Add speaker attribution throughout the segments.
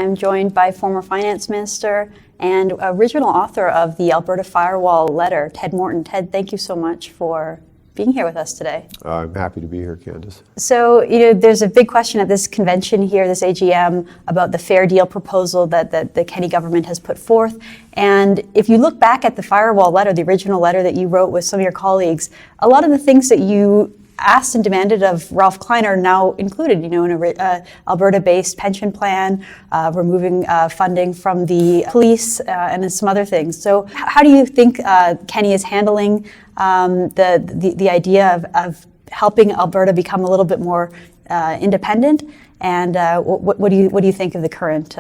Speaker 1: I'm joined by former finance minister and original author of the Alberta Firewall letter, Ted Morton. Ted, thank you so much for being here with us today.
Speaker 2: I'm happy to be here, Candace.
Speaker 1: So, there's a big question at this convention here, this AGM, about the fair deal proposal that the Kenney government has put forth. And if you look back at the Firewall letter, the original letter that you wrote with some of your colleagues, a lot of the things that you asked and demanded of Ralph Klein are now included, in a Alberta-based pension plan, removing funding from the police, and some other things. So how do you think Kenney is handling the idea of helping Alberta become a little bit more independent? And what do you think of the current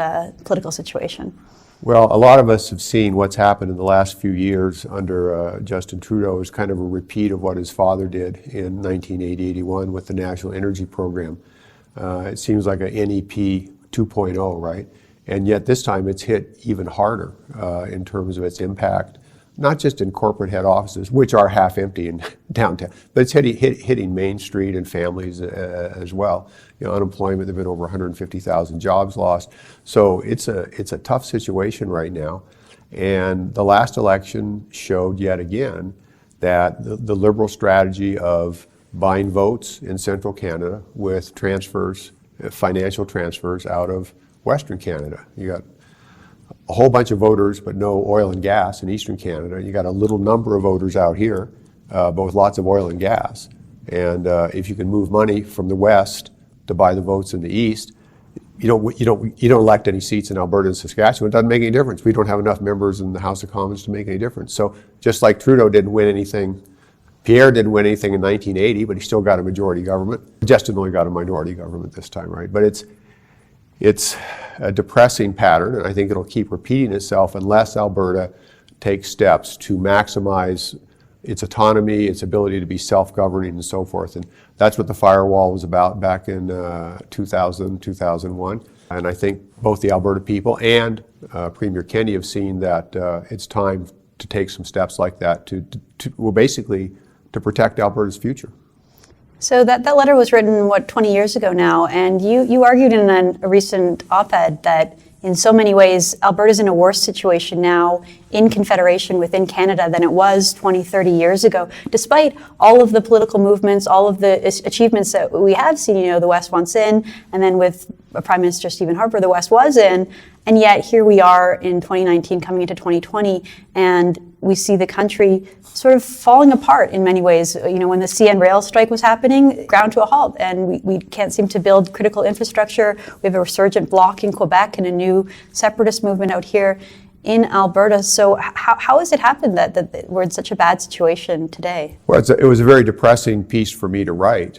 Speaker 1: political situation?
Speaker 2: Well, a lot of us have seen what's happened in the last few years under Justin Trudeau as kind of a repeat of what his father did in 1980-81 with the National Energy Program. It seems like a NEP 2.0, right? And yet this time it's hit even harder in terms of its impact, not just in corporate head offices, which are half empty in downtown, but it's hitting Main Street and families as well. Unemployment, there have been over 150,000 jobs lost. So it's a tough situation right now. And the last election showed yet again that the Liberal strategy of buying votes in central Canada with transfers, financial transfers out of Western Canada. You got a whole bunch of voters, but no oil and gas in Eastern Canada. You got a little number of voters out here, but with lots of oil and gas. And if you can move money from the West to buy the votes in the East, you don't elect any seats in Alberta and Saskatchewan. It doesn't make any difference. We don't have enough members in the House of Commons to make any difference. So just like Trudeau didn't win anything, Pierre didn't win anything in 1980, but he still got a majority government. Justin only got a minority government this time, right? But it's a depressing pattern, and I think it'll keep repeating itself unless Alberta takes steps to maximize its autonomy, its ability to be self-governing and so forth. And that's what the Firewall was about back in 2000, 2001. And I think both the Alberta people and Premier Kenney have seen that it's time to take some steps like that to basically to protect Alberta's future.
Speaker 1: So that letter was written, 20 years ago now, and you argued in a recent op-ed that in so many ways, Alberta's in a worse situation now in Confederation within Canada than it was 20, 30 years ago, despite all of the political movements, all of the achievements that we have seen. The West wants in, and then with Prime Minister Stephen Harper, the West was in, and yet here we are in 2019 coming into 2020, and we see the country sort of falling apart in many ways. When the CN rail strike was happening, ground to a halt, and we can't seem to build critical infrastructure. We have a resurgent bloc in Quebec and a new separatist movement out here in Alberta. So how has it happened that we're in such a bad situation today?
Speaker 2: Well, it was a very depressing piece for me to write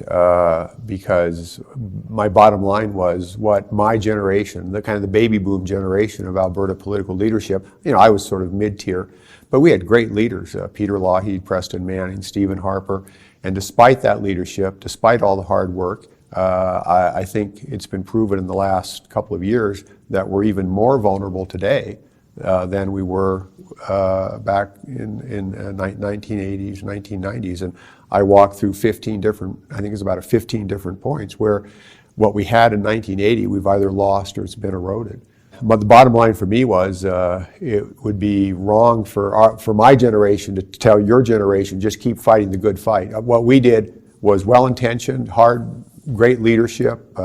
Speaker 2: because my bottom line was what my generation, the kind of the baby boom generation of Alberta political leadership, I was sort of mid-tier, but we had great leaders, Peter Lougheed, Preston Manning, Stephen Harper, and despite that leadership, despite all the hard work, I think it's been proven in the last couple of years that we're even more vulnerable today than we were back in 1980s, 1990s. And I walked through 15 different points where what we had in 1980, we've either lost or it's been eroded. But the bottom line for me was it would be wrong for my generation to tell your generation, just keep fighting the good fight. What we did was well-intentioned, hard, great leadership,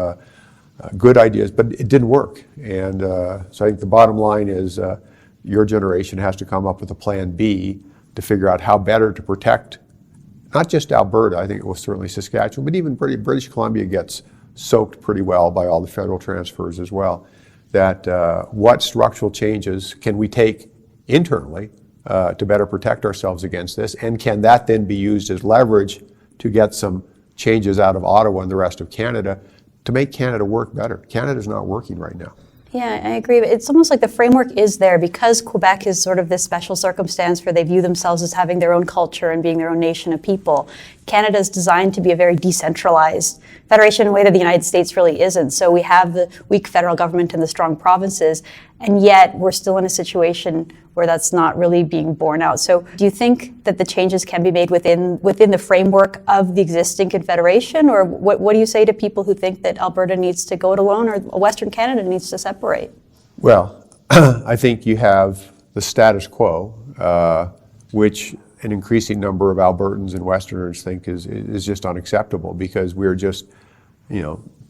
Speaker 2: good ideas, but it didn't work. And so I think the bottom line is your generation has to come up with a plan B to figure out how better to protect not just Alberta, I think it was certainly Saskatchewan, but even British Columbia gets soaked pretty well by all the federal transfers as well. That what structural changes can we take internally to better protect ourselves against this, and can that then be used as leverage to get some changes out of Ottawa and the rest of Canada to make Canada work better? Canada's not working right now.
Speaker 1: Yeah, I agree. It's almost like the framework is there because Quebec is sort of this special circumstance where they view themselves as having their own culture and being their own nation of people. Canada is designed to be a very decentralized federation in a way that the United States really isn't. So we have the weak federal government and the strong provinces, and yet we're still in a situation where that's not really being borne out. So do you think that the changes can be made within the framework of the existing confederation, or what do you say to people who think that Alberta needs to go it alone or Western Canada needs to separate?
Speaker 2: Well, I think you have the status quo, which an increasing number of Albertans and Westerners think is just unacceptable, because we're just,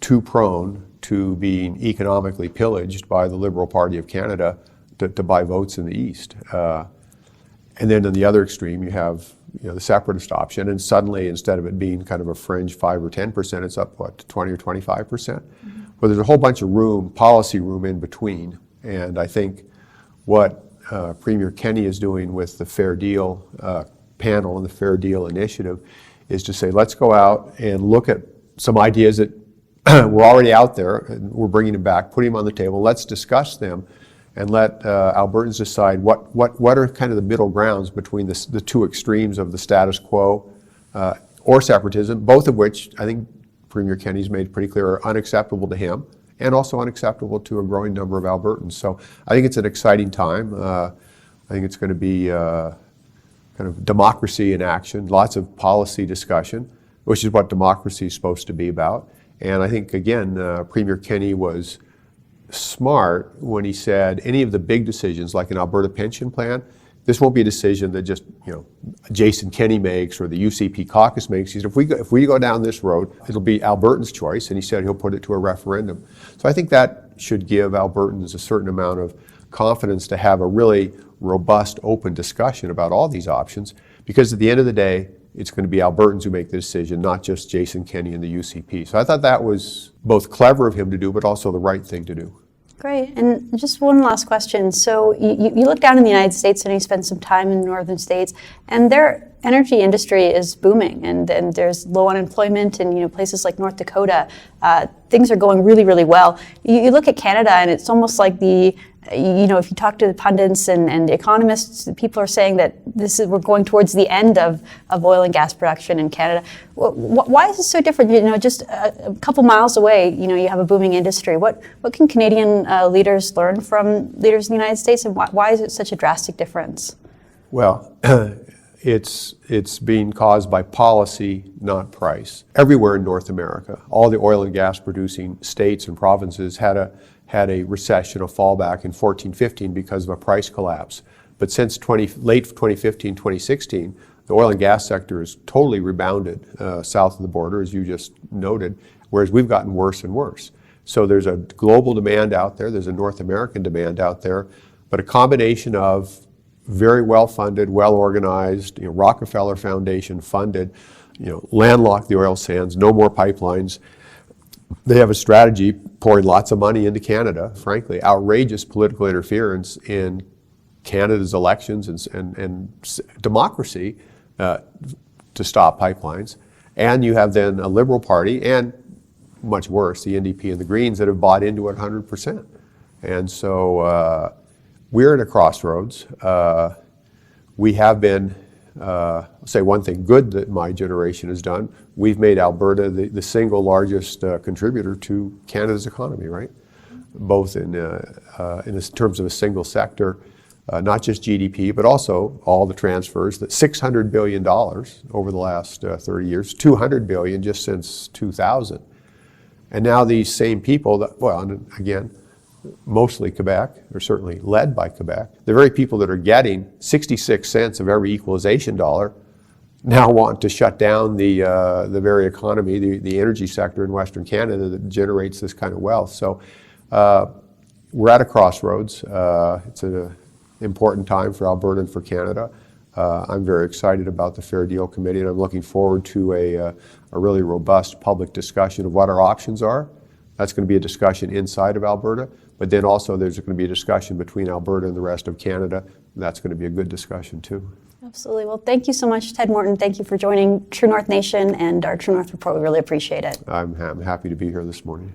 Speaker 2: too prone to being economically pillaged by the Liberal Party of Canada to buy votes in the East. And then on the other extreme, you have the separatist option, and suddenly, instead of it being kind of a fringe 5 or 10%, it's up, to 20 or 25%? Mm-hmm. Well, there's a whole bunch of policy room in between, and I think what Premier Kenney is doing with the Fair Deal panel and the Fair Deal initiative is to say, let's go out and look at some ideas that were already out there, and we're bringing them back, putting them on the table, let's discuss them, and let Albertans decide what are kind of the middle grounds between the two extremes of the status quo or separatism, both of which I think Premier Kenney's made pretty clear are unacceptable to him and also unacceptable to a growing number of Albertans. So I think it's an exciting time. I think it's going to be kind of democracy in action, lots of policy discussion, which is what democracy is supposed to be about. And I think, again, Premier Kenney was smart when he said any of the big decisions, like an Alberta pension plan, this won't be a decision that just Jason Kenney makes or the UCP caucus makes. He said, if we go down this road, it'll be Albertans' choice, and he said he'll put it to a referendum. So I think that should give Albertans a certain amount of confidence to have a really robust, open discussion about all these options, because at the end of the day, it's going to be Albertans who make the decision, not just Jason Kenney and the UCP. So I thought that was both clever of him to do, but also the right thing to do.
Speaker 1: Great. And just one last question. So you look down in the United States and you spend some time in northern states, and their energy industry is booming, and there's low unemployment, and places like North Dakota, things are going really, really well. You look at Canada, and it's almost like if you talk to the pundits and economists, people are saying that we're going towards the end of oil and gas production in Canada. Why is it so different? Just a couple miles away, you have a booming industry. What can Canadian leaders learn from leaders in the United States, and why is it such a drastic difference?
Speaker 2: Well, it's being caused by policy, not price. Everywhere in North America, all the oil and gas producing states and provinces had a recession, a fallback in 14-15 because of a price collapse. But since late 2015, 2016, the oil and gas sector has totally rebounded south of the border, as you just noted, whereas we've gotten worse and worse. So there's a global demand out there, there's a North American demand out there, but a combination of very well-funded, well-organized, Rockefeller Foundation funded, landlocked the oil sands, no more pipelines. They have a strategy pouring lots of money into Canada, frankly, outrageous political interference in Canada's elections and democracy to stop pipelines. And you have then a Liberal Party, and much worse, the NDP and the Greens, that have bought into it 100%. And so we're at a crossroads. We have been, I'll say one thing good that my generation has done. We've made Alberta the single largest contributor to Canada's economy, right? Both in terms of a single sector, not just GDP, but also all the transfers, that $600 billion over the last 30 years, $200 billion just since 2000. And now these same people, and again, mostly Quebec, or certainly led by Quebec, the very people that are getting 66 cents of every equalization dollar now want to shut down the very economy, the energy sector in Western Canada that generates this kind of wealth. So we're at a crossroads. It's an important time for Alberta and for Canada. I'm very excited about the Fair Deal Committee, and I'm looking forward to a really robust public discussion of what our options are. That's going to be a discussion inside of Alberta, but then also there's going to be a discussion between Alberta and the rest of Canada. And that's going to be a good discussion too.
Speaker 1: Absolutely. Well, thank you so much, Ted Morton. Thank you for joining True North Nation and our True North Report. We really appreciate it.
Speaker 2: I'm happy to be here this morning.